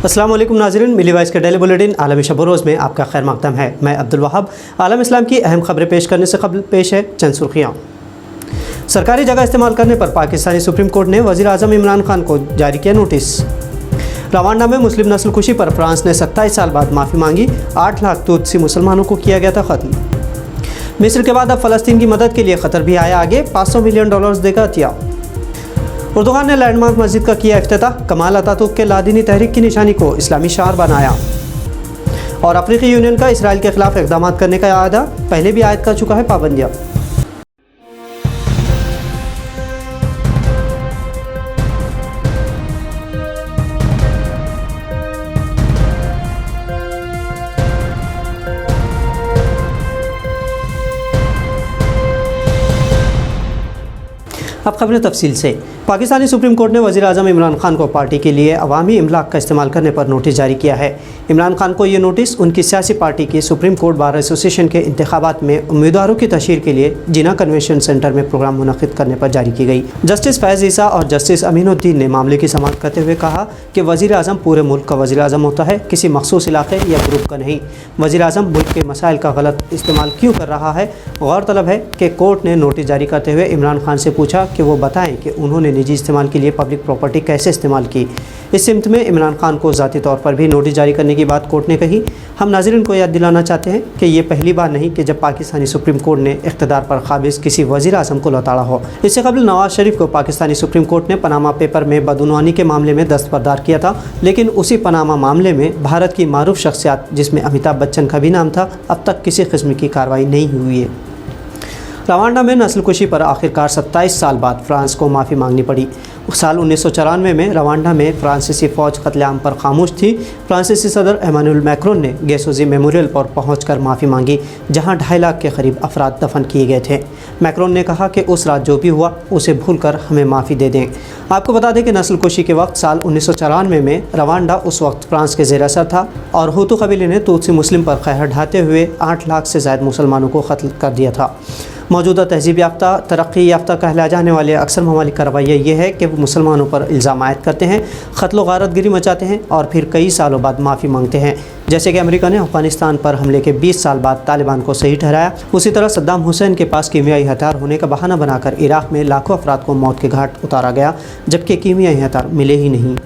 अस्सलाम वालेकुम नाज़रीन, मिली वॉइस के डेली बुलेटिन आलमी शब रोज़ में आपका खैर मक़दम है। मैं अब्दुल वहाब। आलम इस्लाम की अहम खबरें पेश करने से कबल पेश है चंद सुर्खियाँ। सरकारी जगह इस्तेमाल करने पर पाकिस्तानी सुप्रीम कोर्ट ने वज़ीर आज़म इमरान खान को जारी किया नोटिस। रवांडा में मुस्लिम नस्ल कुशी पर फ्रांस ने 27 साल बाद माफ़ी मांगी। 8 लाख तुत्सी मुसलमानों को किया गया था ख़त्म। मिस्र के बाद अब फ़लस्तीन की मदद के लिए क़तर भी आया आगे। $500 मिलियन देगा अतिया। उर्दुगान ने लैंडमार्क मस्जिद का किया इफ्तिताह। कमाल अतातुर्क के लादीनी तहरीक की निशानी को इस्लामी शार बनाया। और अफ्रीकी यूनियन का इसराइल के खिलाफ इक़दाम करने का इरादा, पहले भी आयद कर चुका है पाबंदियाँ। अब खबरें तफसील से। पाकिस्तानी सुप्रीम कोर्ट ने वज़ीर आज़म इमरान खान को पार्टी के लिए अवामी इमलाक का इस्तेमाल करने पर नोटिस जारी किया है। इमरान खान को ये नोटिस उनकी सियासी पार्टी की सुप्रीम कोर्ट बार एसोसिएशन के इंतखाबात में उम्मीदवारों की तशहीर के लिए जिना कन्वेंशन सेंटर में प्रोग्राम मुनक़िद करने पर जारी की गई। जस्टिस फैज़ ईसा और जस्टिस अमीनुद्दीन ने मामले की समाअत करते हुए कहा कि वज़ीर आज़म पूरे मुल्क का वज़ीर आज़म होता है, किसी मखसूस इलाके या ग्रुप का नहीं। वज़ीर आज़म मुल्क के मसाइल का गलत इस्तेमाल क्यों कर रहा है? गौरतलब है कि कोर्ट ने नोटिस जारी करते हुए इमरान खान से पूछा कि वो बताएं कि उन्होंने निजी इस्तेमाल के लिए पब्लिक प्रॉपर्टी कैसे इस्तेमाल की। इस सिमत में इमरान खान को ज़ाती तौर पर भी नोटिस जारी करने की बात कोर्ट ने कही। हम नाज़रीन को याद दिलाना चाहते हैं कि ये पहली बार नहीं कि जब पाकिस्तानी सुप्रीम कोर्ट ने इक़्तिदार पर काबिज़ किसी वज़ीर आज़म को लताड़ा हो। इससे कबल नवाज शरीफ को पाकिस्तानी सुप्रीम कोर्ट ने पनामा पेपर में बदउनवानी के मामले में दस्तबरदार किया था, लेकिन उसी पनामा मामले में भारत की मारूफ शख्सियात जिसमें अमिताभ बच्चन का भी नाम था, अब तक किसी किस्म की कार्रवाई नहीं हुई है। रवांडा में नस्ल कुशी पर आखिरकार 27 साल बाद फ्रांस को माफ़ी मांगनी पड़ी। साल 1994 में रवांडा में फ्रांसीसी फ़ौज कत्लेआम पर खामोश थी। फ्रांसीसी सदर एमानुएल मैक्रोन ने गेसोजी मेमोरियल पर पहुंचकर माफ़ी मांगी, जहां 2.5 लाख के करीब अफराद दफन किए गए थे। मैक्रोन ने कहा कि उस रात जो भी हुआ उसे भूलकर हमें माफ़ी दे दें। आपको बता दें कि नस्ल कुशी के वक्त साल 1994 में रवांडा उस वक्त फ्रांस के ज़ेर असर था और हुतू कबीले ने तुत्सी मुस्लिम पर कहर ढाते हुए 8 लाख से ज़ायद मुसलमानों को कत्ल कर दिया था। मौजूदा तहजीब याफ्ता, तरक्की याफ्ता कहला जाने वाले अक्सर ममालिक का रवैया ये है कि वो मुसलमानों पर इल्ज़ाम आयद करते हैं, क़त्ल व गारतगिरी मचाते हैं और फिर कई सालों बाद माफ़ी मांगते हैं। जैसे कि अमेरिका ने अफ़गानिस्तान पर हमले के 20 साल बाद तालिबान को सही ठहराया, उसी तरह सद्दाम हुसैन के पास कीमियाई हथियार होने का बहाना बनाकर इराक़ में लाखों अफराद को मौत के घाट उतारा गया, जबकि कीमियाई हथियार मिले ही नहीं।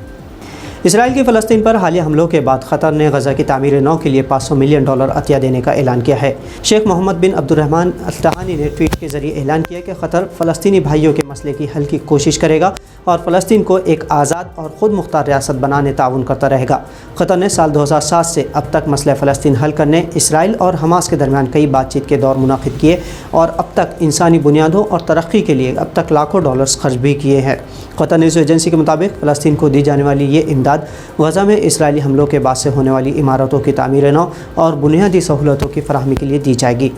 इसराइल की फ़लस्तीन पर हालिया हमलों के बाद क़तर ने गज़ा की तामीर नौ के लिए $500 मिलियन अतिया देने का ऐलान किया है। शेख मोहम्मद बिन अब्दुर्रहमान अल तहानी ने ट्वीट के ज़रिए ऐलान किया कि क़तर फ़लस्तीनी भाइयों के मसले की हल की कोशिश करेगा और फ़लस्तीन को एक आज़ाद और ख़ुद मुख्तार रियासत बनाने ताउन करता रहेगा। क़तर ने साल 2007 से अब तक मसला फ़लस्तीन हल करने इसराइल और हमास के दरमियान कई बातचीत के दौर मुनक़िद किए और अब तक इंसानी बुनियादों और तरक्की के लिए अब तक लाखों डॉलर्स खर्च भी किए हैं। क़तर न्यूज़ एजेंसी के मुताबिक फ़लस्तीन को दी जाने वाली ये इमदाद गज़ा में इसराइली हमलों के बाद से होने वाली इमारतों की तामीर नौ और बुनियादी सहूलतों की फराहमी के लिए दी जाएगी।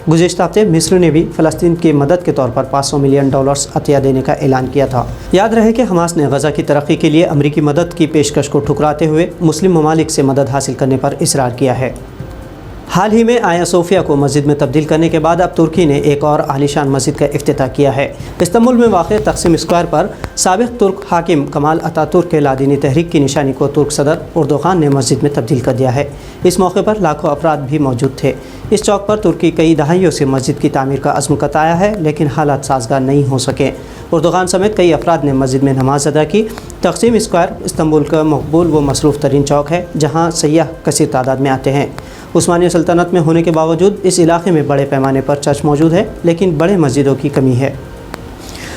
गुज़िश्ता हफ्ते मिस्र ने भी फ़लस्तीन की मदद के तौर पर $500 मिलियन अतिया देने का ऐलान किया था। याद रहे कि हमास ने गज़ा की तरक्की के लिए अमरीकी मदद की पेशकश को ठुकराते हुए मुस्लिम ममालिक से मदद हासिल करने पर इसरार किया है। हाल ही में आया सोफिया को मस्जिद में तब्दील करने के बाद अब तुर्की ने एक और आलीशान मस्जिद का इफ्तिताह किया है। इस्तांबुल में वाक़ तक़सीम स्क्वायर पर साबिक़ तुर्क हाकिम कमाल अतातुर्क के लादीनी तहरीक की निशानी को तुर्क सदर उर्दुगान ने मस्जिद में तब्दील कर दिया है। इस मौके पर लाखों अफराद भी मौजूद थे। इस चौक पर तुर्की कई दहाइयों से मस्जिद की तामीर का अज़्म कताया है, लेकिन हालात साजगार नहीं हो सके। उर्दुगान समेत कई अफराद ने मस्जिद में नमाज अदा की। तक़सीम स्क्वायर इस्तांबुल का मकबूल व मसरूफ़ तरीन चौक है, जहाँ सयाह कसीर तादाद में आते हैं। उस्मानिया सल्तनत में होने के बावजूद इस इलाके में बड़े पैमाने पर चर्च मौजूद है, लेकिन बड़े मस्जिदों की कमी है।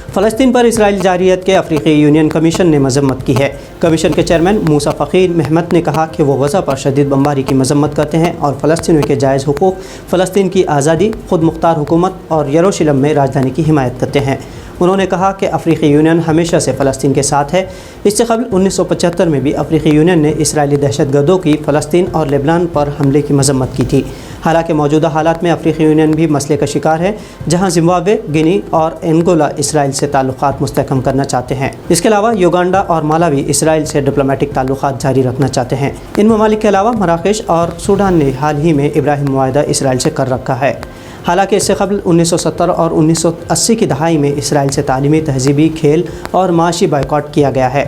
फ़लस्तीन पर इसराइल जारियत के अफ्रीकी यूनियन कमीशन ने मजम्मत की है। कमीशन के चेयरमैन मूसा फ़कीर महमद ने कहा कि वो गज़ा पर शदीद बमबारी की मजम्मत करते हैं और फ़लस्तीनियों के जायज़ हुकूक़, फ़लस्तीन की आज़ादी, ख़ुद मुख्तार हुकूमत और यरूशलेम में राजधानी की हिमायत करते हैं। उन्होंने कहा कि अफ्रीकी यूनियन हमेशा से फ़लस्तीन के साथ है। इससे कबल 1975 में भी अफ्रीकी यूनियन ने इसराइली दहशतगर्दों की फ़लस्तीन और लेबनान पर हमले की मजम्मत की थी। हालांकि मौजूदा हालात में अफ्रीकी यूनियन भी मसले का शिकार है, जहां जिम्बाब्वे, गिनी और एंगोला इसराइल से ताल्लुकात मुस्तहकम करना चाहते हैं। इसके अलावा युगांडा और मालावी इसराइल से डिप्लोमेटिक ताल्लुकात जारी रखना चाहते हैं। इन ममालिक के अलावा मराकेश और सूडान ने हाल ही में इब्राहिम मुआहदा इसराइल से कर रखा है। हालांकि इससे कबल 1970 और 1980 की दहाई में इसराइल से तालीमी, तहजीबी, खेल और माशी बायकॉट किया गया है।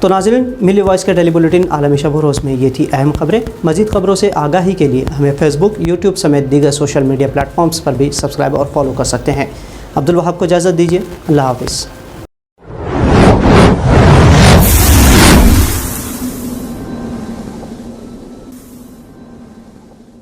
تو ناظرین، ملی وائس کا ڈیلی بلیٹن عالمی شب و روز میں یہ تھی اہم خبریں۔ مزید خبروں سے آگاہی کے لیے ہمیں فیس بک، یوٹیوب سمیت دیگر سوشل میڈیا پلیٹ فارمز پر بھی سبسکرائب اور فالو کر سکتے ہیں۔ عبدالوہاب کو اجازت دیجیے، اللہ حافظ۔